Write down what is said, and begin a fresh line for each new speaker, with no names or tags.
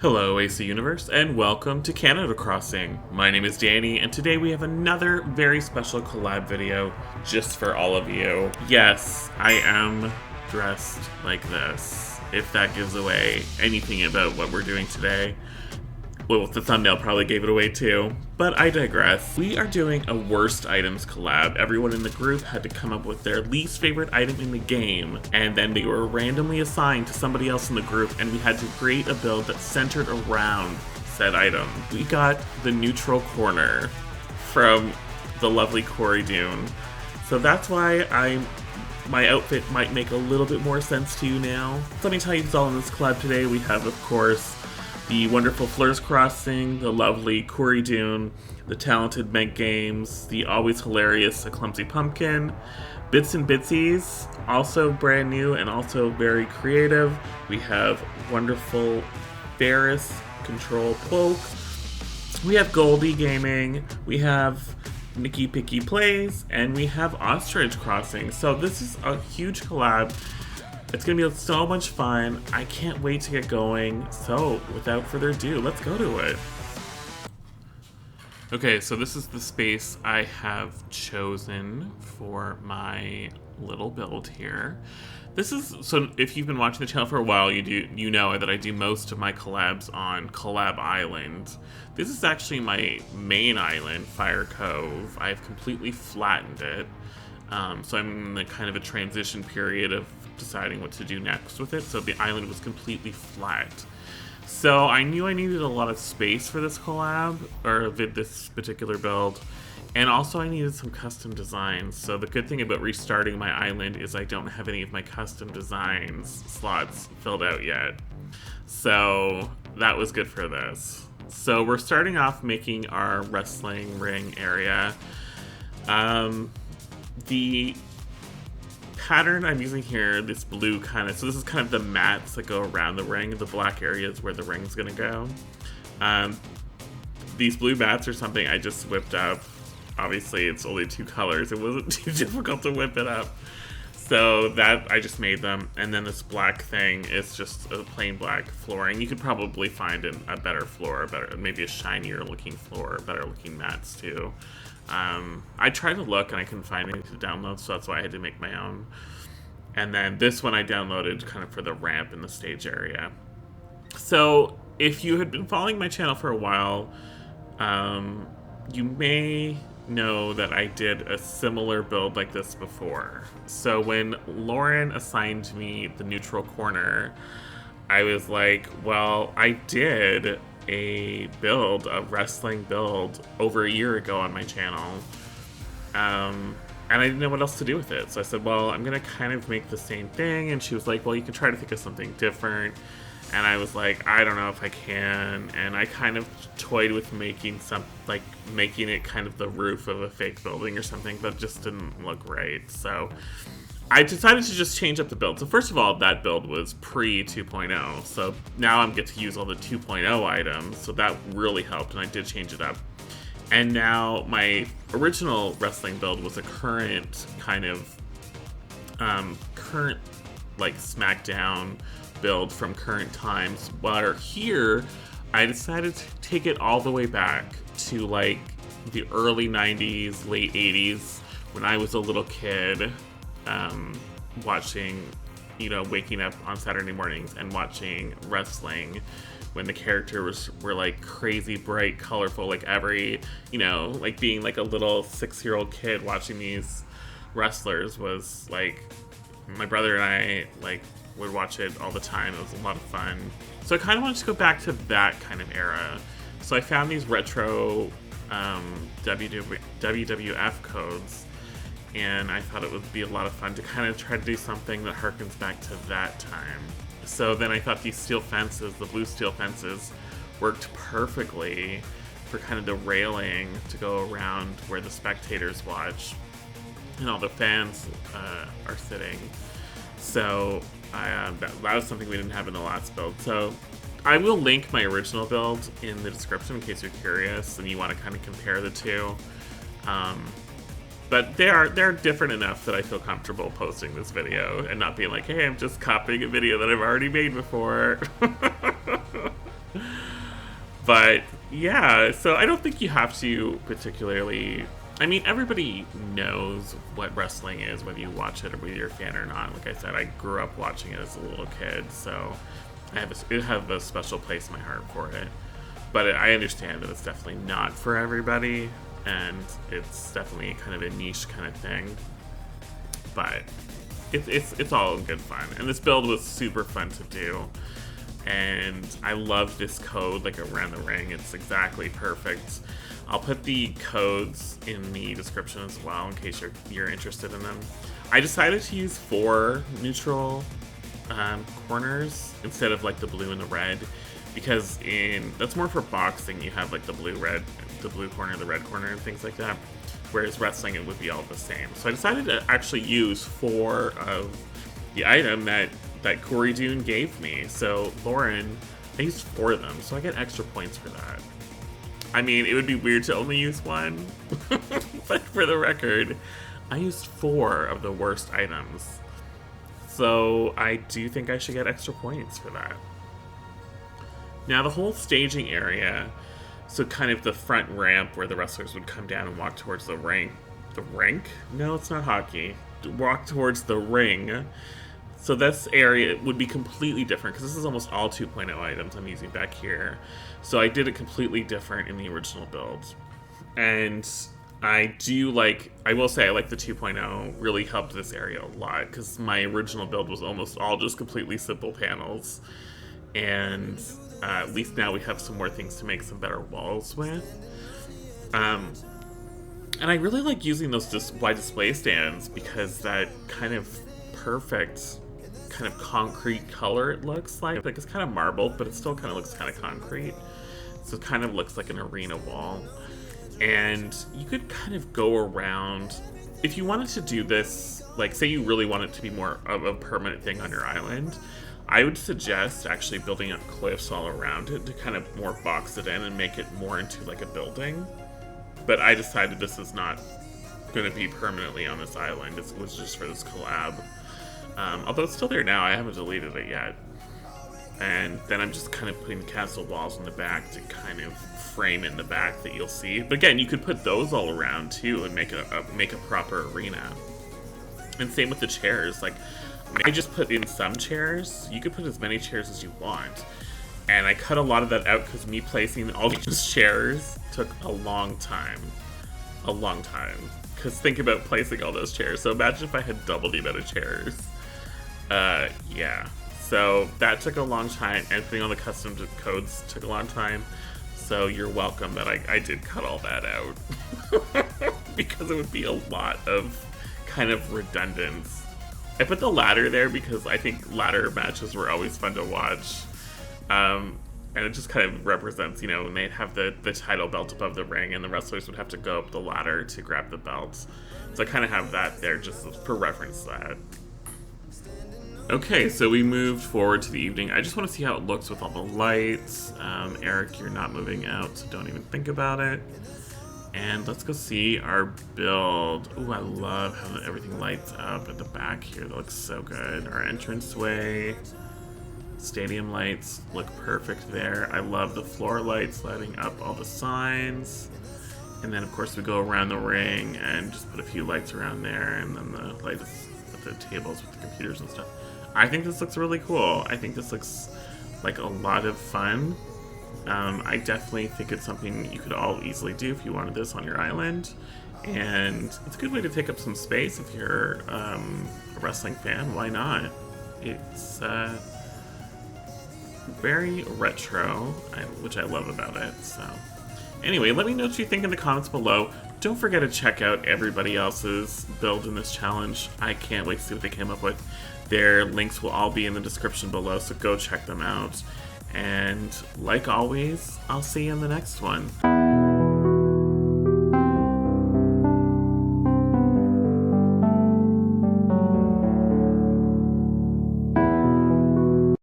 Hello AC Universe and welcome to Canada Crossing. My name is Danny and today we have another very special collab video just for all of you. Yes, I am dressed like this, if that gives away anything about what we're doing today. Well, the thumbnail probably gave it away too, but I digress. We are doing a worst items collab. Everyone in the group had to come up with their least favorite item in the game, and then they were randomly assigned to somebody else in the group, and we had to create a build that centered around said item. We got the neutral corner from the lovely Corey Dune. So that's why my outfit might make a little bit more sense to you now. So let me tell you who's all in this collab today. We have, of course, the wonderful Fleurs Crossing, the lovely Corey Dune, the talented Meg Games, the always hilarious A Clumsy Pumpkin, Bits and Bitsies, also brand new and also very creative. We have wonderful Ferris Control Cloak. We have Goldie Gaming. We have Nicky Picky Plays, and we have Ostrich Crossing. So this is a huge collab. It's gonna be so much fun. I can't wait to get going. So without further ado, let's go to it. Okay, so this is the space I have chosen for my little build here. This is, so if you've been watching the channel for a while, you know that I do most of my collabs on Collab Island. This is actually my main island, Fire Cove. I've completely flattened it. So I'm in the kind of a transition period of deciding what to do next with it. So the island was completely flat. So I knew I needed a lot of space for this collab, or this particular build. And also I needed some custom designs. So the good thing about restarting my island is I don't have any of my custom designs slots filled out yet. So that was good for this. So we're starting off making our wrestling ring area. The pattern I'm using here, this blue kind of, so this is kind of the mats that go around the ring, the black areas where the ring's gonna go. These blue mats are something I just whipped up. Obviously it's only 2 colors, it wasn't too difficult to whip it up. So that, I just made them, and then this black thing is just a plain black flooring. You could probably find a better floor, maybe a shinier looking floor, better looking mats too. I tried to look and I couldn't find anything to download, so that's why I had to make my own. And then this one I downloaded kind of for the ramp in the stage area. So if you had been following my channel for a while, you may know that I did a similar build like this before. So when Lauren assigned me the neutral corner, I was like, well, I did a wrestling build over a year ago on my channel, and I didn't know what else to do with it. So I said, well, I'm gonna kind of make the same thing, and she was like, well, you can try to think of something different. And I was like, I don't know if I can, and I kind of toyed with making making it kind of the roof of a fake building or something, but it just didn't look right. So I decided to just change up the build. So first of all, that build was pre 2.0. So now I'm get to use all the 2.0 items. So that really helped, and I did change it up. And now my original wrestling build was a current kind of, like SmackDown build from current times. While here, I decided to take it all the way back to like the early 90s, late 80s, when I was a little kid. Watching, waking up on Saturday mornings and watching wrestling when the characters were like crazy bright, colorful, like every, like being like a little 6-year-old kid watching these wrestlers was like, my brother and I would watch it all the time. It was a lot of fun. So I kind of wanted to go back to that kind of era. So I found these retro WWF codes, and I thought it would be a lot of fun to kind of try to do something that harkens back to that time. So then I thought these steel fences, the blue steel fences, worked perfectly for kind of the railing to go around where the spectators watch and all the fans are sitting. So that was something we didn't have in the last build. So I will link my original build in the description in case you're curious and you want to kind of compare the two. But they're different enough that I feel comfortable posting this video and not being like, hey, I'm just copying a video that I've already made before. But yeah, so I don't think you have to particularly. I mean, everybody knows what wrestling is, whether you watch it or whether you're a fan or not. Like I said, I grew up watching it as a little kid, so it have a special place in my heart for it. But I understand that it's definitely not for everybody, and it's definitely kind of a niche kind of thing. But it's all good fun, and this build was super fun to do. And I love this code, like around the ring. It's exactly perfect. I'll put the codes in the description as well in case you're interested in them. I decided to use 4 neutral corners instead of like the blue and the red, because that's more for boxing. You have like the blue corner, the red corner, and things like that. Whereas wrestling, it would be all the same. So I decided to actually use 4 of the item that Corey Dune gave me. So Lauren, I used 4 of them, so I get extra points for that. I mean, it would be weird to only use 1, but for the record, I used 4 of the worst items. So I do think I should get extra points for that. Now the whole staging area, so kind of the front ramp where the wrestlers would come down and walk towards the ring. The rink? No, it's not hockey. Walk towards the ring. So this area would be completely different, because this is almost all 2.0 items I'm using back here. So I did it completely different in the original build. And I will say I like the 2.0, really helped this area a lot, because my original build was almost all just completely simple panels. And at least now we have some more things to make some better walls with. And I really like using those wide display stands, because that kind of perfect kind of concrete color it looks like it's kind of marbled, but it still kind of looks kind of concrete, so it kind of looks like an arena wall. And you could kind of go around if you wanted to do this, like say you really want it to be more of a permanent thing on your island. I would suggest actually building up cliffs all around it to kind of more box it in and make it more into like a building. But I decided this is not going to be permanently on this island. It was just for this collab. Although it's still there now, I haven't deleted it yet. And then I'm just kind of putting castle walls in the back to kind of frame in the back that you'll see. But again, you could put those all around too and make a proper arena. And same with the chairs. Like, I just put in some chairs. You could put as many chairs as you want. And I cut a lot of that out because me placing all these chairs took a long time. A long time. Because think about placing all those chairs. So imagine if I had double the amount of chairs. Yeah. So that took a long time, and putting all the custom codes took a long time. So you're welcome that I did cut all that out. Because it would be a lot of kind of redundance. I put the ladder there because I think ladder matches were always fun to watch. And it just kind of represents, you know, when they'd have the title belt above the ring and the wrestlers would have to go up the ladder to grab the belts. So I kind of have that there just for reference to that. Okay, so we moved forward to the evening. I just want to see how it looks with all the lights. Eric, you're not moving out, so don't even think about it. And let's go see our build. Ooh, I love how everything lights up at the back here. That looks so good. Our entranceway. Stadium lights look perfect there. I love the floor lights lighting up all the signs. And then, of course, we go around the ring and just put a few lights around there. And then the lights at the tables with the computers and stuff. I think this looks really cool. I think this looks like a lot of fun. I definitely think it's something you could all easily do if you wanted this on your island. And it's a good way to take up some space if you're a wrestling fan. Why not? It's very retro, which I love about it. So anyway, let me know what you think in the comments below. Don't forget to check out everybody else's build in this challenge. I can't wait to see what they came up with. Their links will all be in the description below, so go check them out. And like always, I'll see you in the next one.